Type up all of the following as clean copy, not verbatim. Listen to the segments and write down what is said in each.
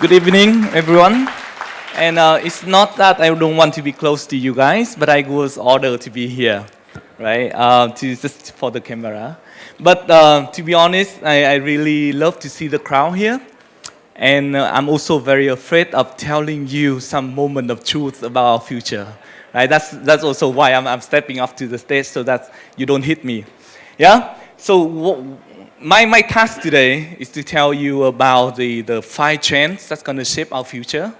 Good evening, everyone. And it's not that I don't want to be close to you guys, but I was ordered to be here, right? To just for the camera. But to be honest, I really love to see the crowd here. And I'm also very afraid of telling you some moment of truth about our future. Right? That's also why I'm stepping up to the stage so that you don't hit me. Yeah? So my task today is to tell you about the 5 trends that's going to shape our future.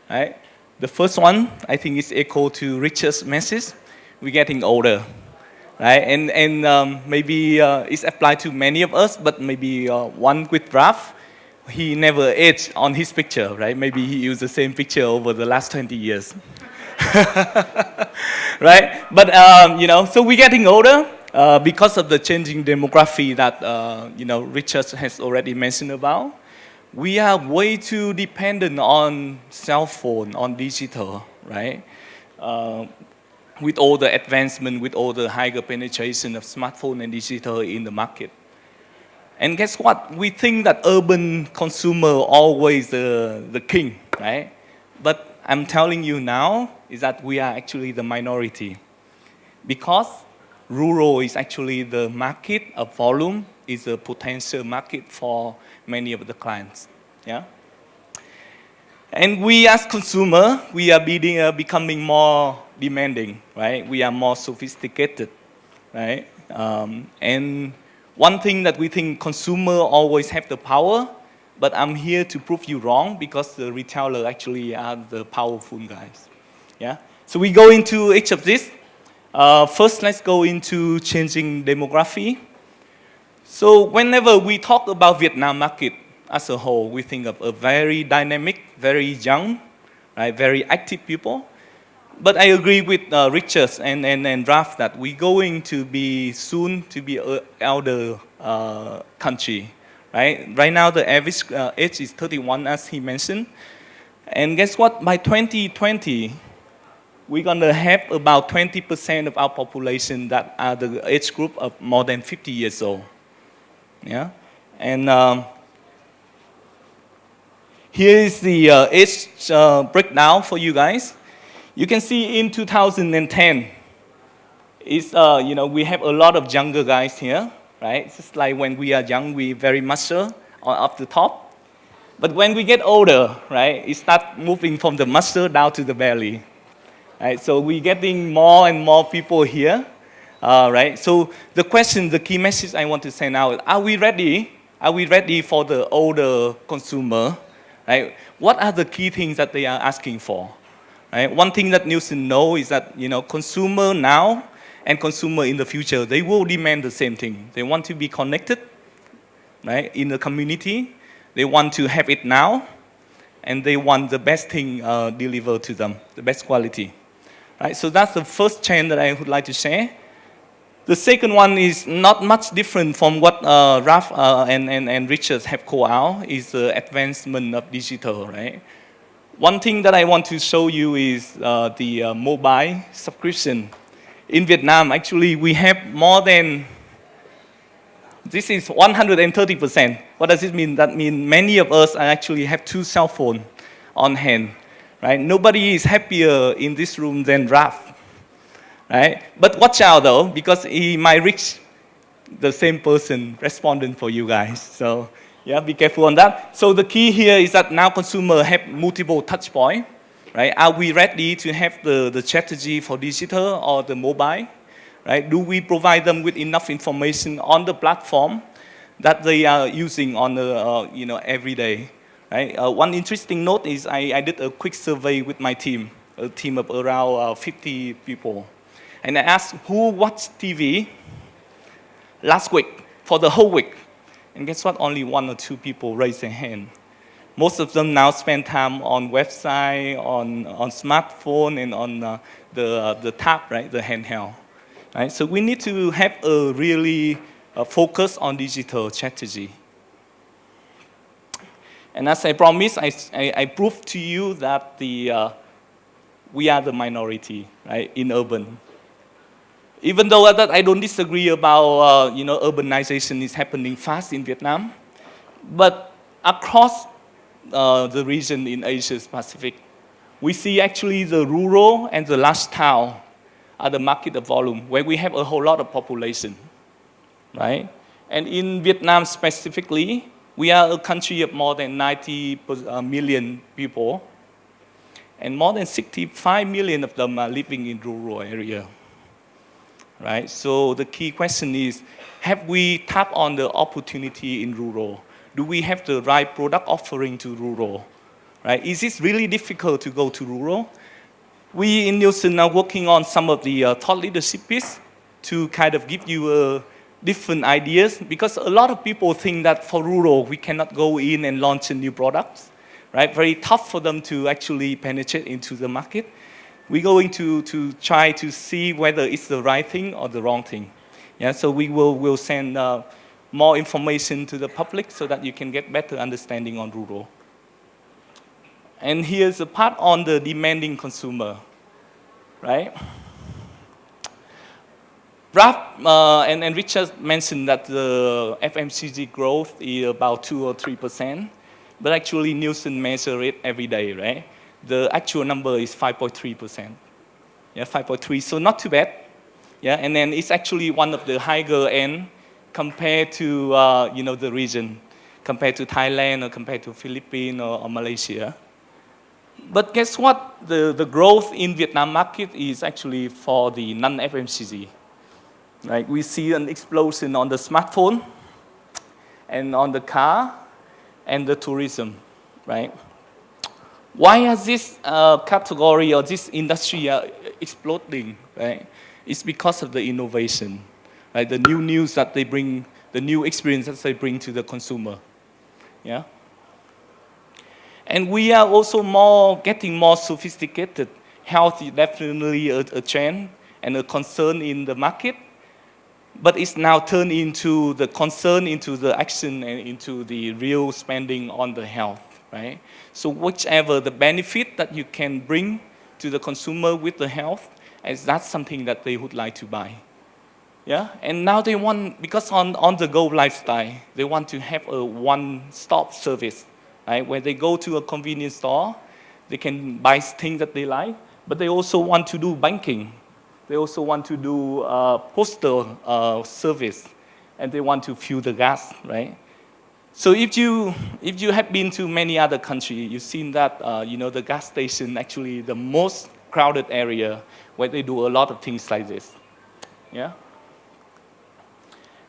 Right? The first one, I think, is echo to Richard's message. We're getting older. Right? And maybe it's applied to many of us, but maybe one with Ralph, he never aged on his picture, right? Maybe he used the same picture over the last 20 years. Right? But, so we're getting older because of the changing demography that, Richard has already mentioned about. We are way too dependent on cell phone, on digital, right? With all the advancement, with all the higher penetration of smartphone and digital in the market. And guess what? We think that urban consumer always the king, right? But I'm telling you now is that we are actually the minority. Because rural is actually the market of volume, is a potential market for many of the clients, yeah? And we as consumer, we are becoming more demanding, right? We are more sophisticated, right? And one thing that we think consumer always have the power, but I'm here to prove you wrong because the retailer actually are the powerful guys. Yeah. So we go into each of these. First, let's go into changing demography. So whenever we talk about Vietnam market as a whole, we think of a very dynamic, very young, right, very active people. But I agree with Richard and Ralph that we're going to be soon to be an elder country, right? Right now the average age is 31, as he mentioned. And guess what? By 2020, we're going to have about 20% of our population that are the age group of more than 50 years old. Yeah? And here is the age breakdown for you guys. You can see in 2010, it's, we have a lot of younger guys here, right? It's just like when we are young, we very muscle up the top. But when we get older, right, it starts moving from the muscle down to the belly. Right? So we're getting more and more people here, right? So the question, the key message I want to send out, are we ready? Are we ready for the older consumer? Right? What are the key things that they are asking for? Right? One thing that Nielsen knows is that consumer now and consumer in the future, they will demand the same thing. They want to be connected, right, in the community. They want to have it now, and they want the best thing delivered to them, the best quality. Right? So that's the first trend that I would like to share. The second one is not much different from what Ralph and Richard have called out, is the advancement of digital, right? One thing that I want to show you is the mobile subscription. In Vietnam, actually, we have more than, this is 130%. What does it mean? That means many of us actually have 2 cell phones on hand, right? Nobody is happier in this room than Ralph, right? But watch out though, because he might reach the same person responding for you guys, so. Yeah, be careful on that. So the key here is that now consumers have multiple touch points, right? Are we ready to have the strategy for digital or the mobile, right? Do we provide them with enough information on the platform that they are using on the, every day, right? One interesting note is I did a quick survey with my team, a team of around 50 people. And I asked who watched TV last week, for the whole week. And guess what? Only 1 or 2 people raised their hand. Most of them now spend time on website, on smartphone, and on the tab, right, the handheld. Right? So we need to have a really focus on digital strategy. And as I promised, I proved to you that we are the minority, right, in urban. Even though that I don't disagree about, urbanization is happening fast in Vietnam, but across the region in Asia Pacific. We see actually the rural and the large town are the market of volume, where we have a whole lot of population, right? And in Vietnam specifically, we are a country of more than 90 million people, and more than 65 million of them are living in rural area, right? So the key question is, have we tapped on the opportunity in rural? Do we have the right product offering to rural, right? Is it really difficult to go to rural? We in Nielsen are working on some of the thought leadership piece to kind of give you different ideas, because a lot of people think that for rural, we cannot go in and launch a new product, right? Very tough for them to actually penetrate into the market. We're going to try to see whether it's the right thing or the wrong thing. Yeah, so we'll send more information to the public so that you can get better understanding on rural. And here's a part on the demanding consumer, right? Ralph and Richard mentioned that the FMCG growth is about 2 or 3%, but actually Nielsen measures it every day, right? The actual number is 5.3%. Yeah, 5.3, so not too bad. Yeah, and then it's actually one of the higher end compared to the region, compared to Thailand or compared to Philippines or Malaysia. But guess what? The growth in Vietnam market is actually for the non-FMCG. Right? We see an explosion on the smartphone and on the car and the tourism, right? Why is this category or this industry exploding, right? It's because of the innovation, right? The new news that they bring, the new experience that they bring to the consumer, yeah? And we are also getting more sophisticated. Health is definitely a trend and a concern in the market, but it's now turned into the concern, into the action, and into the real spending on the health, right? So whichever the benefit that you can bring to the consumer with the health, as that's something that they would like to buy. Yeah, and now they want, because on the go lifestyle, they want to have a one-stop service, right? Where they go to a convenience store, they can buy things that they like, but they also want to do banking. They also want to do postal service, and they want to fuel the gas, right? So if you have been to many other countries, you've seen that the gas station actually the most crowded area where they do a lot of things like this. Yeah.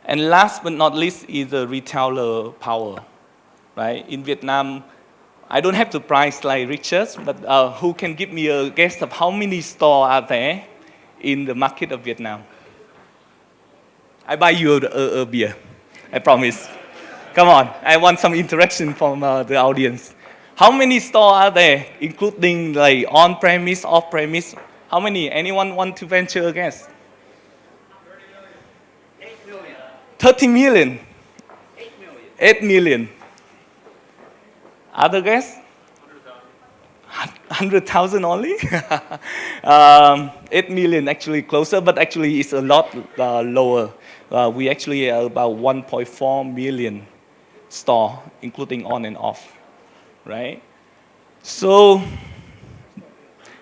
And last but not least is the retailer power, right? In Vietnam, I don't have the price like Richard, but who can give me a guess of how many stores are there in the market of Vietnam? I buy you a beer, I promise. Come on, I want some interaction from the audience. How many stores are there, including like on-premise, off-premise? How many? Anyone want to venture a guess? 30 million. 8 million. Other guess? 100,000 only? 8 million actually closer, but actually it's a lot lower. We actually are about 1.4 million store, including on and off, right? So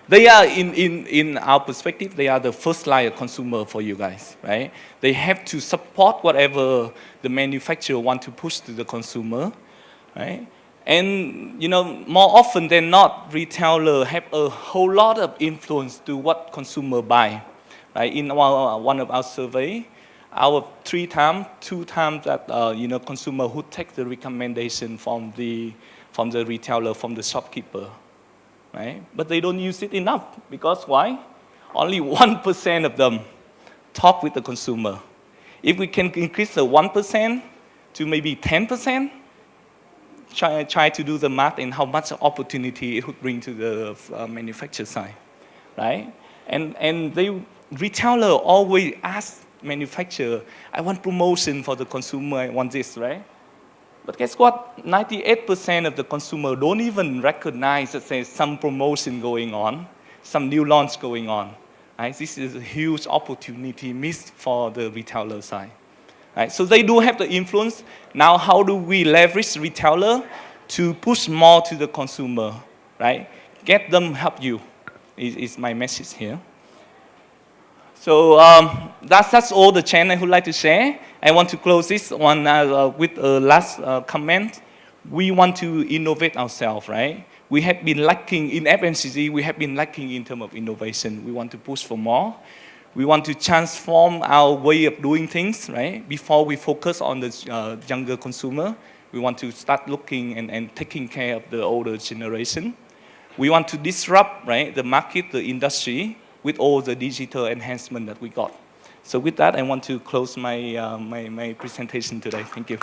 they are, in our perspective, they are the first layer consumer for you guys, right? They have to support whatever the manufacturer want to push to the consumer, right? And more often than not, retailers have a whole lot of influence to what consumer buy, right? In one of our survey, our 2 times that consumer who take the recommendation from the retailer, from the shopkeeper, right? But they don't use it enough, because why? Only 1% of them talk with the consumer. If we can increase the 1% to maybe 10%, try to do the math and how much opportunity it would bring to the manufacturer side, right? And retailer always ask manufacturer, I want promotion for the consumer, I want this, right? But guess what? 98% of the consumer don't even recognize that there's some promotion going on, some new launch going on. Right? This is a huge opportunity missed for the retailer side. Right? So they do have the influence. Now, how do we leverage retailer to push more to the consumer, right? Get them help you is my message here. So that's all the channel I would like to share. I want to close this one with a last comment. We want to innovate ourselves, right? We have been lacking in FMCG, we have been lacking in terms of innovation. We want to push for more. We want to transform our way of doing things, right? Before we focus on the younger consumer, we want to start looking and taking care of the older generation. We want to disrupt, right, the market, the industry, with all the digital enhancement that we got. So with that, I want to close my, my presentation today. Thank you.